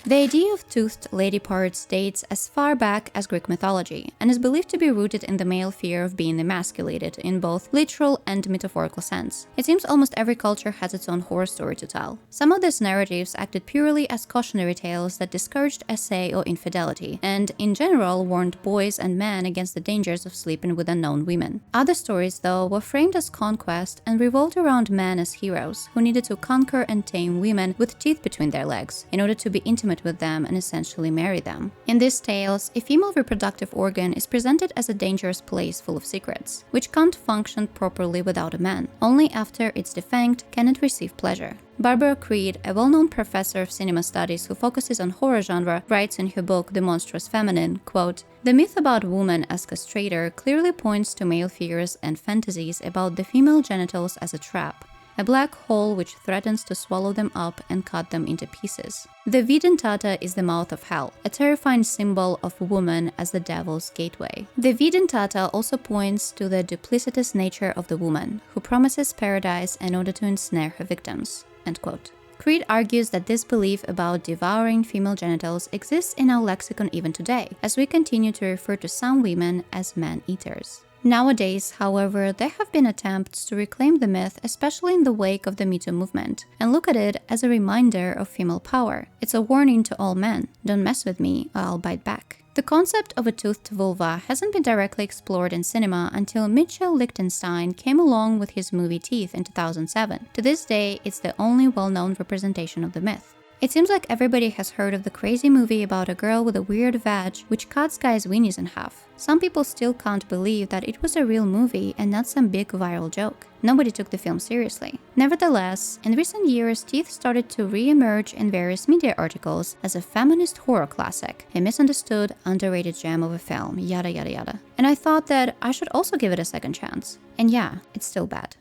The idea of toothed lady parts dates as far back as Greek mythology and is believed to be rooted in the male fear of being emasculated in both literal and metaphorical sense. It seems almost every culture has its own horror story to tell. Some of these narratives acted purely as cautionary tales that discouraged essay or infidelity, and in general warned boys and men against the dangers of sleeping with unknown women. Other stories, though, were framed as conquest and revolved around men as heroes who needed to conquer and tame women with teeth between their legs in order to be intimate with them and essentially marry them. In these tales, a female reproductive organ is presented as a dangerous place full of secrets, which can't function properly without a man. Only after it's defanged can it receive pleasure. Barbara Creed, a well-known professor of cinema studies who focuses on horror genre, writes in her book The Monstrous Feminine, quote, "The myth about woman as castrator clearly points to male fears and fantasies about the female genitals as a trap, a black hole which threatens to swallow them up and cut them into pieces. The Dentata is the mouth of hell, a terrifying symbol of woman as the devil's gateway. The Dentata also points to the duplicitous nature of the woman, who promises paradise in order to ensnare her victims." End quote. Creed argues that this belief about devouring female genitals exists in our lexicon even today, as we continue to refer to some women as man-eaters. Nowadays, however, there have been attempts to reclaim the myth, especially in the wake of the Me Too movement, and look at it as a reminder of female power. It's a warning to all men: don't mess with me or I'll bite back. The concept of a toothed vulva hasn't been directly explored in cinema until Mitchell Lichtenstein came along with his movie Teeth in 2007. To this day, it's the only well-known representation of the myth. It seems like everybody has heard of the crazy movie about a girl with a weird vag which cuts guys' weenies in half. Some people still can't believe that it was a real movie and not some big viral joke. Nobody took the film seriously. Nevertheless, in recent years, Teeth started to re-emerge in various media articles as a feminist horror classic, a misunderstood, underrated gem of a film, yada yada yada. And I thought that I should also give it a second chance. And yeah, it's still bad.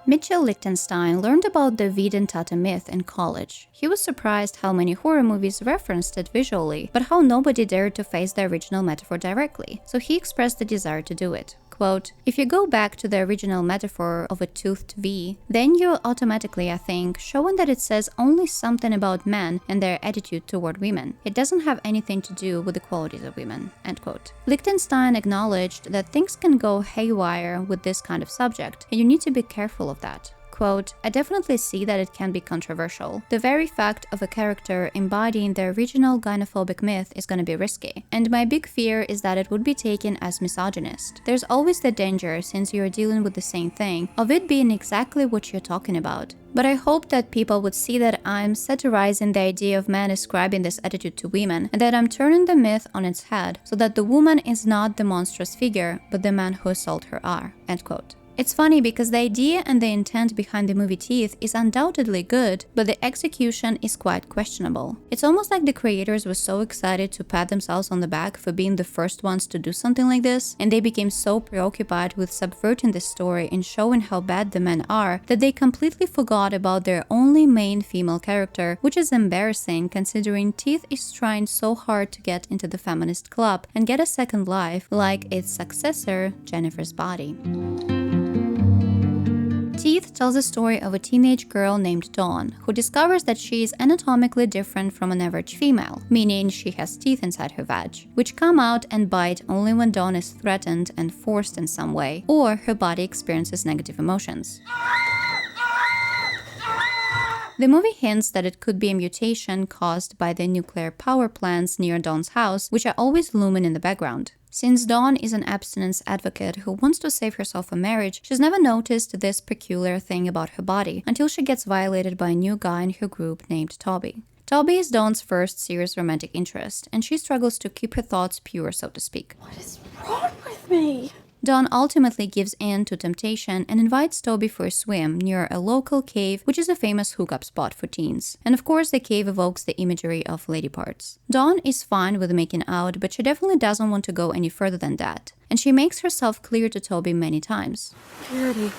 Mitchell Lichtenstein learned about the Dentata myth in college. He was surprised how many horror movies referenced it visually, but how nobody dared to face the original metaphor directly, so he expressed the desire to do it. Quote, "If you go back to the original metaphor of a toothed V, then you're automatically, I think, showing that it says only something about men and their attitude toward women. It doesn't have anything to do with the qualities of women." End quote. Lichtenstein acknowledged that things can go haywire with this kind of subject, and you need to be careful of that. Quote, "I definitely see that it can be controversial. The very fact of a character embodying the original gynophobic myth is going to be risky. And my big fear is that it would be taken as misogynist. There's always the danger, since you're dealing with the same thing, of it being exactly what you're talking about. But I hope that people would see that I'm satirizing the idea of men ascribing this attitude to women, and that I'm turning the myth on its head, so that the woman is not the monstrous figure, but the men who assault her are." End quote. It's funny because the idea and the intent behind the movie Teeth is undoubtedly good, but the execution is quite questionable. It's almost like the creators were so excited to pat themselves on the back for being the first ones to do something like this, and they became so preoccupied with subverting the story and showing how bad the men are, that they completely forgot about their only main female character, which is embarrassing considering Teeth is trying so hard to get into the feminist club and get a second life like its successor, Jennifer's Body. Teeth tells the story of a teenage girl named Dawn, who discovers that she is anatomically different from an average female, meaning she has teeth inside her vag, which come out and bite only when Dawn is threatened and forced in some way, or her body experiences negative emotions. The movie hints that it could be a mutation caused by the nuclear power plants near Dawn's house, which are always looming in the background. Since Dawn is an abstinence advocate who wants to save herself a marriage, she's never noticed this peculiar thing about her body until she gets violated by a new guy in her group named Toby. Toby is Dawn's first serious romantic interest, and she struggles to keep her thoughts pure, so to speak. What is wrong with me? Dawn ultimately gives in to temptation and invites Toby for a swim near a local cave, which is a famous hookup spot for teens. And of course, the cave evokes the imagery of lady parts. Dawn is fine with making out, but she definitely doesn't want to go any further than that. And she makes herself clear to Toby many times. Purity.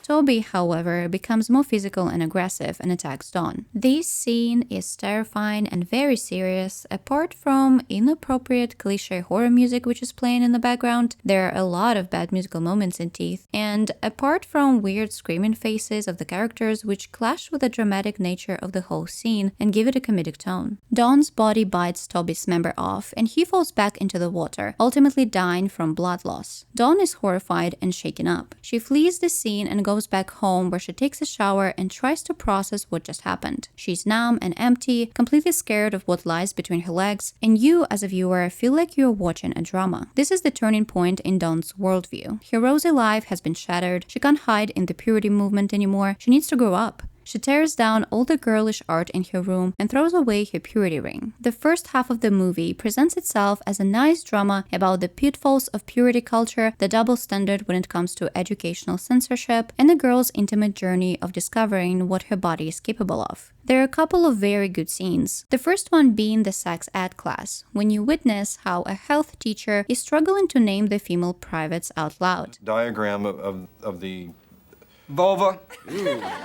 Toby, however, becomes more physical and aggressive and attacks Dawn. This scene is terrifying and very serious. Apart from inappropriate cliché horror music which is playing in the background, there are a lot of bad musical moments in Teeth, and apart from weird screaming faces of the characters which clash with the dramatic nature of the whole scene and give it a comedic tone. Dawn's body bites Toby's member off and he falls back into the water, ultimately dying from blood loss. Dawn is horrified and shaken up. She flees the scene and goes back home where she takes a shower and tries to process what just happened. She's numb and empty, completely scared of what lies between her legs, and you as a viewer feel like you're watching a drama. This is the turning point in Dawn's worldview. Her rosy life has been shattered, she can't hide in the purity movement anymore, she needs to grow up. She tears down all the girlish art in her room and throws away her purity ring. The first half of the movie presents itself as a nice drama about the pitfalls of purity culture, the double standard when it comes to educational censorship, and the girl's intimate journey of discovering what her body is capable of. There are a couple of very good scenes. The first one being the sex ed class, when you witness how a health teacher is struggling to name the female privates out loud. Diagram of the vulva.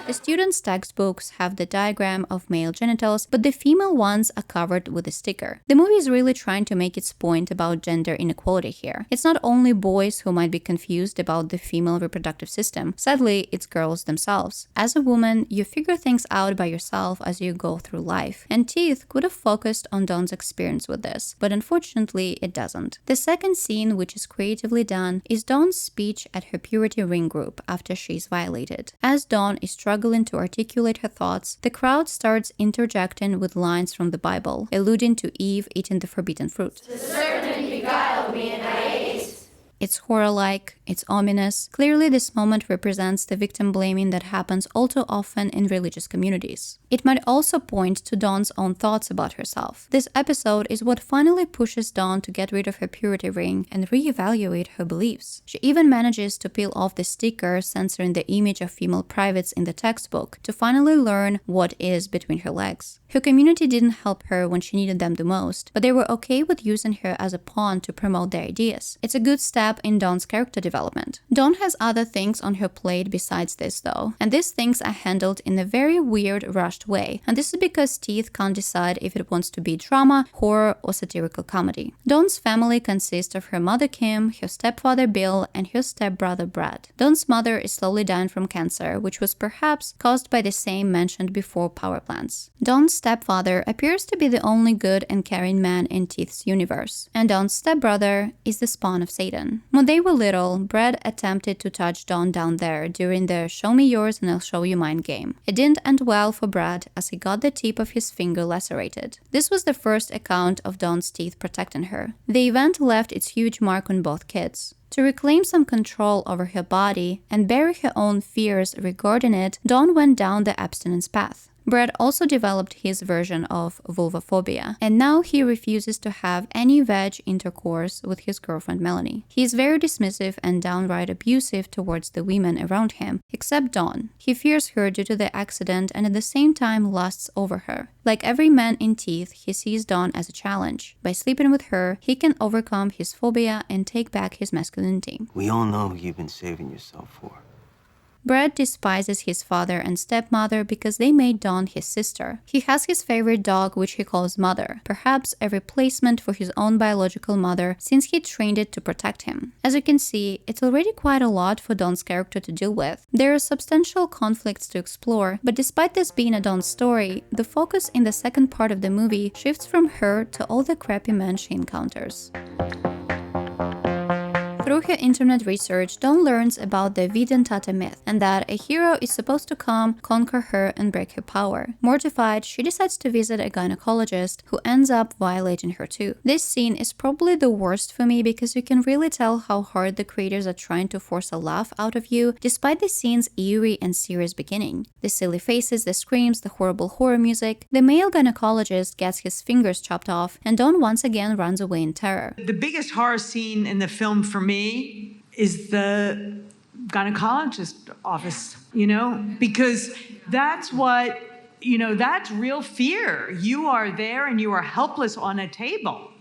The students' textbooks have the diagram of male genitals, but the female ones are covered with a sticker. The movie is really trying to make its point about gender inequality here. It's not only boys who might be confused about the female reproductive system. Sadly, it's girls themselves. As a woman, you figure things out by yourself as you go through life. And Teeth could have focused on Dawn's experience with this, but unfortunately, it doesn't. The second scene, which is creatively done, is Dawn's speech at her purity ring group after she's violated. As Dawn is struggling to articulate her thoughts, the crowd starts interjecting with lines from the Bible, alluding to Eve eating the forbidden fruit. The serpent beguiled me and I ate. It's horror-like, it's ominous. Clearly, this moment represents the victim blaming that happens all too often in religious communities. It might also point to Dawn's own thoughts about herself. This episode is what finally pushes Dawn to get rid of her purity ring and reevaluate her beliefs. She even manages to peel off the sticker censoring the image of female privates in the textbook to finally learn what is between her legs. Her community didn't help her when she needed them the most, but they were okay with using her as a pawn to promote their ideas. It's a good step in Dawn's character development. Dawn has other things on her plate besides this though, and these things are handled in a very weird, rushed way, and this is because Teeth can't decide if it wants to be drama, horror, or satirical comedy. Dawn's family consists of her mother Kim, her stepfather Bill, and her stepbrother Brad. Dawn's mother is slowly dying from cancer, which was perhaps caused by the same mentioned before power plants. Dawn's stepfather appears to be the only good and caring man in Teeth's universe, and Dawn's stepbrother is the spawn of Satan. When they were little, Brad attempted to touch Dawn down there during the show me yours and I'll show you mine game. It didn't end well for Brad as he got the tip of his finger lacerated. This was the first account of Dawn's teeth protecting her. The event left its huge mark on both kids. To reclaim some control over her body and bury her own fears regarding it, Dawn went down the abstinence path. Brad also developed his version of vulvophobia, and now he refuses to have any veg intercourse with his girlfriend Melanie. He is very dismissive and downright abusive towards the women around him, except Dawn. He fears her due to the accident and at the same time lusts over her. Like every man in Teeth, he sees Dawn as a challenge. By sleeping with her, he can overcome his phobia and take back his masculinity. We all know who you've been saving yourself for. Brad despises his father and stepmother because they made Dawn his sister. He has his favorite dog, which he calls Mother, perhaps a replacement for his own biological mother since he trained it to protect him. As you can see, it's already quite a lot for Dawn's character to deal with. There are substantial conflicts to explore, but despite this being a Dawn story, the focus in the second part of the movie shifts from her to all the crappy men she encounters. Through her internet research, Dawn learns about the Dentata myth and that a hero is supposed to come, conquer her, and break her power. Mortified, she decides to visit a gynecologist who ends up violating her too. This scene is probably the worst for me because you can really tell how hard the creators are trying to force a laugh out of you despite the scene's eerie and serious beginning. The silly faces, the screams, the horrible horror music. The male gynecologist gets his fingers chopped off and Dawn once again runs away in terror. The biggest horror scene in the film for me is the gynecologist office, because that's what, that's real fear. You are there and you are helpless on a table.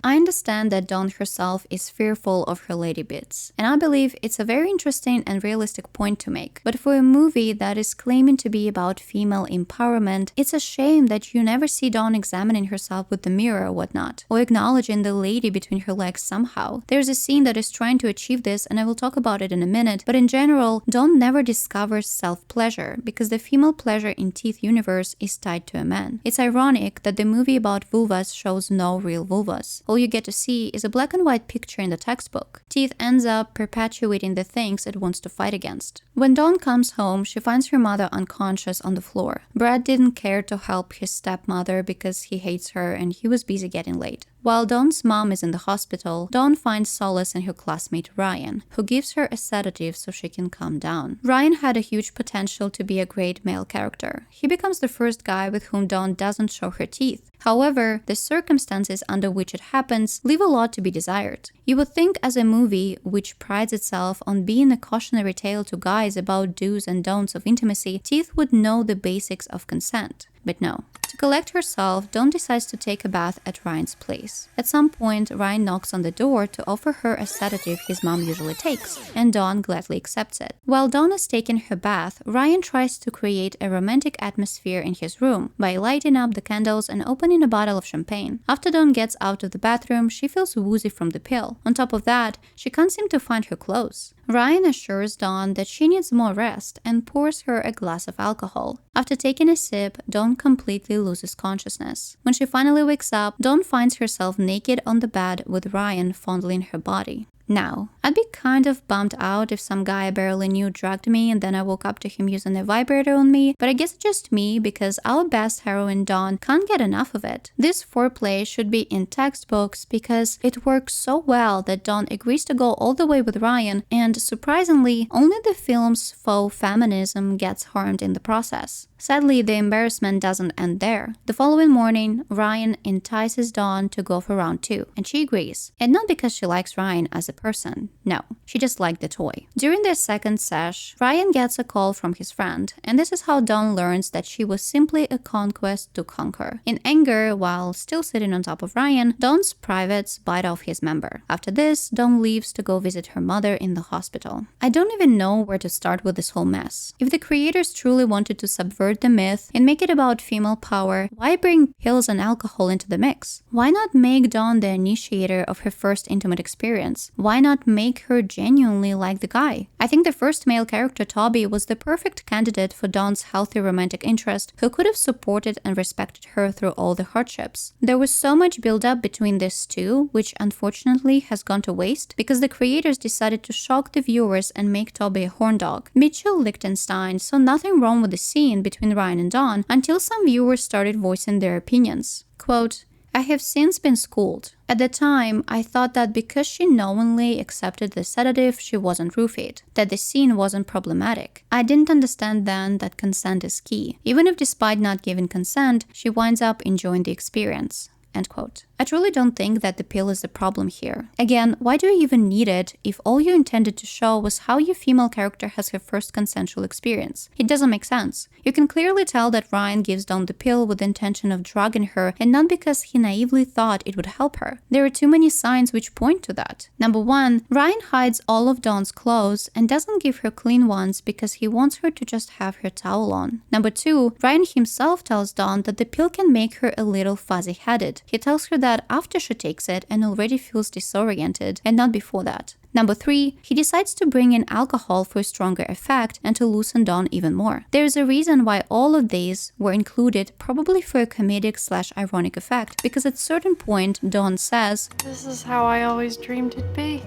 I understand that Dawn herself is fearful of her lady bits, and I believe it's a very interesting and realistic point to make. But for a movie that is claiming to be about female empowerment, it's a shame that you never see Dawn examining herself with the mirror or whatnot, or acknowledging the lady between her legs somehow. There's a scene that is trying to achieve this, and I will talk about it in a minute, but in general, Dawn never discovers self-pleasure, because the female pleasure in Teeth universe is tied to a man. It's ironic that the movie about vulvas shows no real vulvas. All you get to see is a black and white picture in the textbook. Teeth ends up perpetuating the things it wants to fight against. When Dawn comes home, she finds her mother unconscious on the floor. Brad didn't care to help his stepmother because he hates her and he was busy getting laid. While Dawn's mom is in the hospital, Dawn finds solace in her classmate Ryan, who gives her a sedative so she can calm down. Ryan had a huge potential to be a great male character. He becomes the first guy with whom Dawn doesn't show her teeth. However, the circumstances under which it happens leave a lot to be desired. You would think as a movie which prides itself on being a cautionary tale to guys about do's and don'ts of intimacy, Teeth would know the basics of consent. But no. To collect herself, Dawn decides to take a bath at Ryan's place. At some point, Ryan knocks on the door to offer her a sedative his mom usually takes, and Dawn gladly accepts it. While Dawn is taking her bath, Ryan tries to create a romantic atmosphere in his room by lighting up the candles and opening a bottle of champagne. After Dawn gets out of the bathroom, she feels woozy from the pill. On top of that, she can't seem to find her clothes. Ryan assures Dawn that she needs more rest and pours her a glass of alcohol. After taking a sip, Dawn completely loses consciousness. When she finally wakes up, Dawn finds herself naked on the bed with Ryan fondling her body. Now, I'd be kind of bummed out if some guy I barely knew drugged me and then I woke up to him using a vibrator on me, but I guess it's just me because our best heroine Dawn can't get enough of it. This foreplay should be in textbooks because it works so well that Dawn agrees to go all the way with Ryan, and surprisingly, only the film's faux feminism gets harmed in the process. Sadly, the embarrassment doesn't end there. The following morning, Ryan entices Dawn to go for round 2, and she agrees. And not because she likes Ryan as a person. No, she just liked the toy. During their second sesh, Ryan gets a call from his friend, and this is how Dawn learns that she was simply a conquest to conquer. In anger, while still sitting on top of Ryan, Dawn's privates bite off his member. After this, Dawn leaves to go visit her mother in the hospital. I don't even know where to start with this whole mess. If the creators truly wanted to subvert the myth and make it about female power, why bring pills and alcohol into the mix? Why not make Dawn the initiator of her first intimate experience? Why not make her genuinely like the guy? I think the first male character, Toby, was the perfect candidate for Dawn's healthy romantic interest, who could have supported and respected her through all the hardships. There was so much build-up between these two, which unfortunately has gone to waste because the creators decided to shock the viewers and make Toby a horn dog. Mitchell Lichtenstein saw nothing wrong with the scene between Ryan and Dawn until some viewers started voicing their opinions. Quote, "I have since been schooled. At the time, I thought that because she knowingly accepted the sedative, she wasn't roofied, that the scene wasn't problematic. I didn't understand then that consent is key, even if despite not giving consent, she winds up enjoying the experience." End quote. I truly don't think that the pill is the problem here. Again, why do you even need it if all you intended to show was how your female character has her first consensual experience? It doesn't make sense. You can clearly tell that Ryan gives Dawn the pill with the intention of drugging her and not because he naively thought it would help her. There are too many signs which point to that. Number 1, Ryan hides all of Dawn's clothes and doesn't give her clean ones because he wants her to just have her towel on. Number 2, Ryan himself tells Dawn that the pill can make her a little fuzzy-headed. He tells her that after she takes it and already feels disoriented, and not before that. Number 3, he decides to bring in alcohol for a stronger effect and to loosen Dawn even more. There is a reason why all of these were included, probably for a comedic/ironic effect, because at a certain point, Dawn says, This is how I always dreamed it'd be.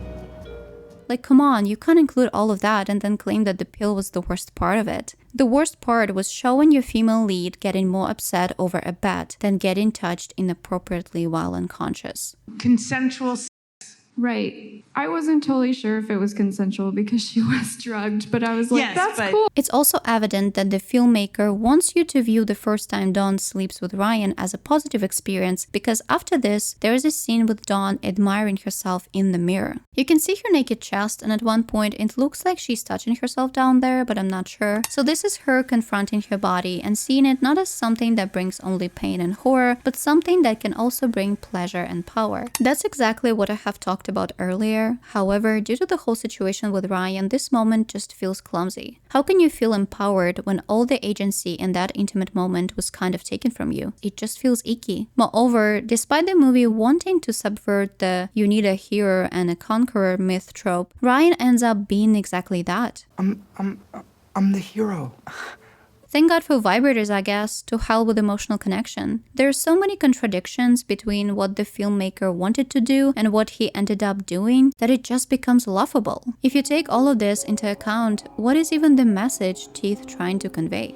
like, come on, you can't include all of that and then claim that the pill was the worst part of it. The worst part was showing your female lead getting more upset over a bet than getting touched inappropriately while unconscious. Consensual sex Right. I wasn't totally sure if it was consensual because she was drugged, but I was like, Yes, that's but- cool. It's also evident that the filmmaker wants you to view the first time Dawn sleeps with Ryan as a positive experience, because after this, there is a scene with Dawn admiring herself in the mirror. You can see her naked chest, and at one point it looks like she's touching herself down there, but I'm not sure. So this is her confronting her body and seeing it not as something that brings only pain and horror, but something that can also bring pleasure and power. That's exactly what I have talked about earlier. However, due to the whole situation with Ryan, this moment just feels clumsy. How can you feel empowered when all the agency in that intimate moment was kind of taken from you? It just feels icky. Moreover, despite the movie wanting to subvert the you need a hero and a conqueror myth trope, Ryan ends up being exactly that. I'm the hero. Thank God for vibrators, I guess. To hell with emotional connection. There are so many contradictions between what the filmmaker wanted to do and what he ended up doing that it just becomes laughable. If you take all of this into account, what is even the message Teeth trying to convey?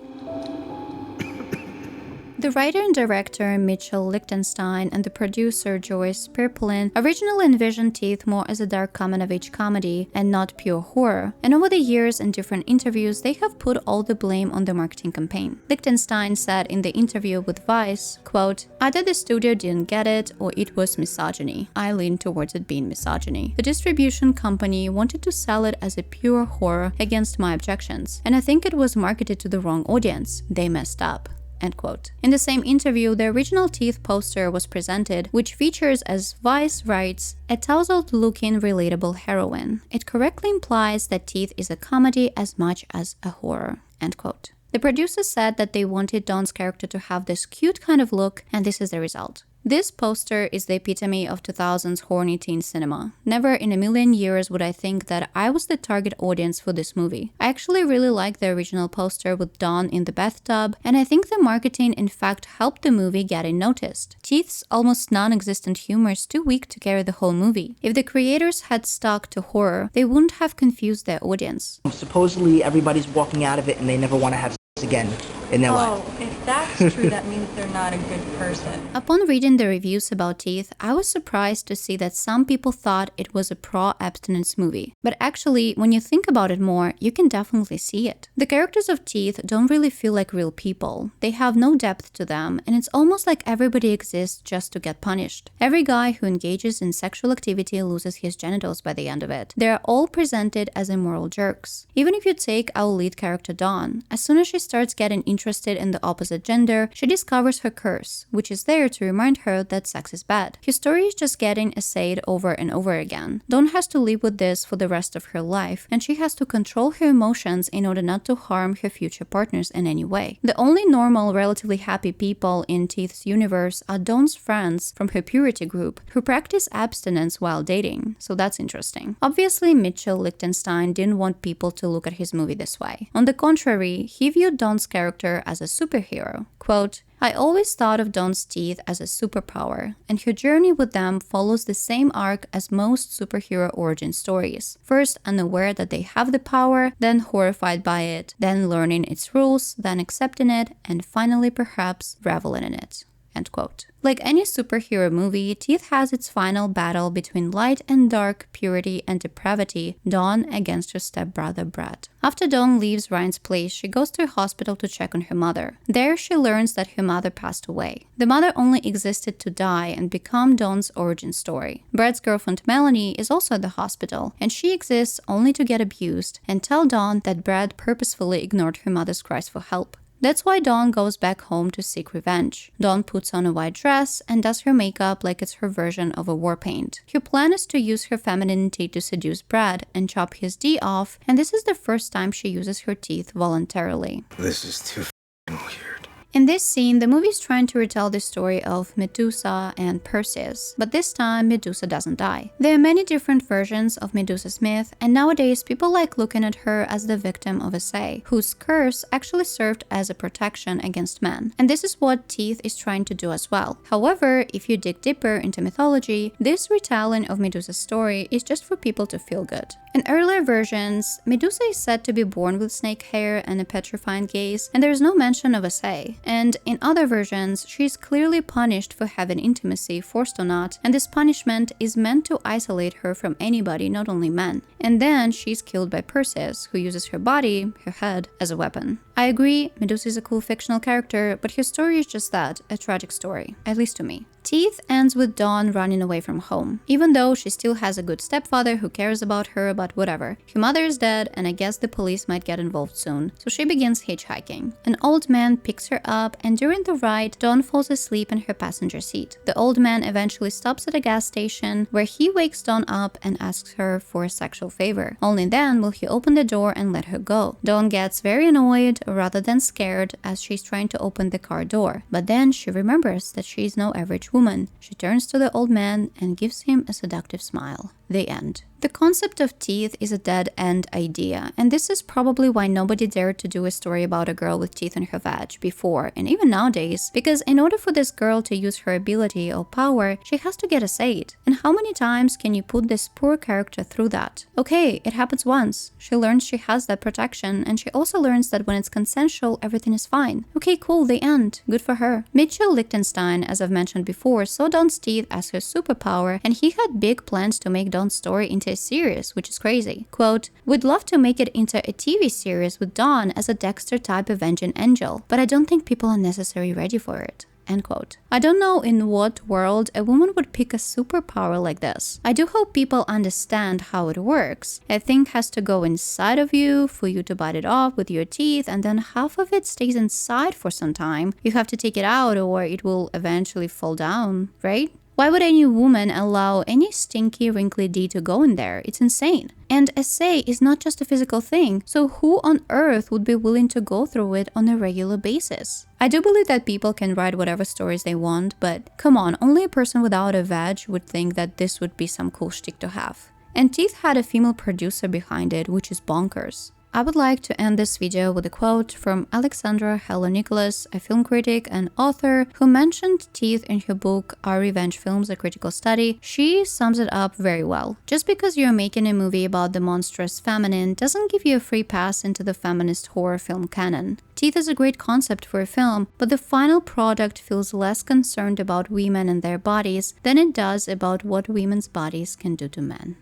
The writer and director Mitchell Lichtenstein and the producer Joyce Perplin originally envisioned Teeth more as a dark coming-of-age comedy and not pure horror, and over the years in different interviews they have put all the blame on the marketing campaign. Lichtenstein said in the interview with Vice, quote, "Either the studio didn't get it or it was misogyny. I lean towards it being misogyny. The distribution company wanted to sell it as a pure horror against my objections, and I think it was marketed to the wrong audience. They messed up." End quote. In the same interview, the original Teeth poster was presented, which features, as Vice writes, a tousled-looking relatable heroine. It correctly implies that Teeth is a comedy as much as a horror. End quote. The producers said that they wanted Dawn's character to have this cute kind of look, and this is the result. This poster is the epitome of 2000s horny teen cinema. Never in a million years would I think that I was the target audience for this movie. I actually really like the original poster with Dawn in the bathtub, and I think the marketing in fact helped the movie getting noticed. Teeth's almost non-existent humor is too weak to carry the whole movie. If the creators had stuck to horror, they wouldn't have confused their audience. Supposedly everybody's walking out of it and they never want to have sex again in their life. Oh, if that's true, that means they're not a good person. Upon reading the reviews about Teeth, I was surprised to see that some people thought it was a pro-abstinence movie. But actually, when you think about it more, you can definitely see it. The characters of Teeth don't really feel like real people. They have no depth to them, and it's almost like everybody exists just to get punished. Every guy who engages in sexual activity loses his genitals by the end of it. They are all presented as immoral jerks. Even if you take our lead character Dawn, as soon as she starts getting interested in the opposite gender, she discovers her curse, which is there to remind her that sex is bad. Her story is just getting essayed over and over again. Dawn has to live with this for the rest of her life, and she has to control her emotions in order not to harm her future partners in any way. The only normal, relatively happy people in Teeth's universe are Dawn's friends from her purity group, who practice abstinence while dating, so that's interesting. Obviously, Mitchell Lichtenstein didn't want people to look at his movie this way. On the contrary, he viewed Dawn's character as a superhero. Quote, "I always thought of Dawn's teeth as a superpower, and her journey with them follows the same arc as most superhero origin stories. First unaware that they have the power, then horrified by it, then learning its rules, then accepting it, and finally perhaps reveling in it." End quote. Like any superhero movie, Teeth has its final battle between light and dark, purity and depravity, Dawn against her stepbrother Brad. After Dawn leaves Ryan's place, she goes to a hospital to check on her mother. There she learns that her mother passed away. The mother only existed to die and become Dawn's origin story. Brad's girlfriend Melanie is also at the hospital, and she exists only to get abused and tell Dawn that Brad purposefully ignored her mother's cries for help. That's why Dawn goes back home to seek revenge. Dawn puts on a white dress and does her makeup like it's her version of a war paint. Her plan is to use her femininity to seduce Brad and chop his D off, and this is the first time she uses her teeth voluntarily. This is too f***ing weird. In this scene, the movie is trying to retell the story of Medusa and Perseus, but this time Medusa doesn't die. There are many different versions of Medusa's myth, and nowadays people like looking at her as the victim of a Say, whose curse actually served as a protection against men. And this is what Teeth is trying to do as well. However, if you dig deeper into mythology, this retelling of Medusa's story is just for people to feel good. In earlier versions, Medusa is said to be born with snake hair and a petrifying gaze, and there is no mention of a Say. And in other versions, she's clearly punished for having intimacy, forced or not, and this punishment is meant to isolate her from anybody, not only men. And then she's killed by Perseus, who uses her body, her head, as a weapon. I agree, Medusa is a cool fictional character, but her story is just that, a tragic story, at least to me. Teeth ends with Dawn running away from home, even though she still has a good stepfather who cares about her, but whatever. Her mother is dead, and I guess the police might get involved soon, so she begins hitchhiking. An old man picks her up, and during the ride, Dawn falls asleep in her passenger seat. The old man eventually stops at a gas station, where he wakes Dawn up and asks her for a sexual favor. Only then will he open the door and let her go. Dawn gets very annoyed, rather than scared, as she's trying to open the car door. But then she remembers that she's no average woman. She turns to the old man and gives him a seductive smile. The end. The concept of teeth is a dead-end idea, and this is probably why nobody dared to do a story about a girl with teeth in her vag before, and even nowadays, because in order for this girl to use her ability or power, she has to get a say. And how many times can you put this poor character through that? Okay, it happens once. She learns she has that protection, and she also learns that when it's consensual, everything is fine. Okay, cool, the end. Good for her. Mitchell Lichtenstein, as I've mentioned before, saw Dawn's teeth as her superpower, and he had big plans to make Dawn's story into a series, which is crazy. Quote, "We'd love to make it into a TV series with Dawn as a Dexter-type avenging angel, but I don't think people are necessarily ready for it." End quote. I don't know in what world a woman would pick a superpower like this. I do hope people understand how it works. A thing has to go inside of you for you to bite it off with your teeth, and then half of it stays inside for some time. You have to take it out or it will eventually fall down, right? Why would any woman allow any stinky, wrinkly D to go in there? It's insane. And a say is not just a physical thing, so who on earth would be willing to go through it on a regular basis? I do believe that people can write whatever stories they want, but come on, only a person without a vag would think that this would be some cool shtick to have. And Teeth had a female producer behind it, which is bonkers. I would like to end this video with a quote from Alexandra Heller-Nicholas, a film critic and author who mentioned teeth in her book Are Revenge Films a Critical Study. She sums it up very well. Just because you're making a movie about the monstrous feminine doesn't give you a free pass into the feminist horror film canon. Teeth is a great concept for a film, but the final product feels less concerned about women and their bodies than it does about what women's bodies can do to men.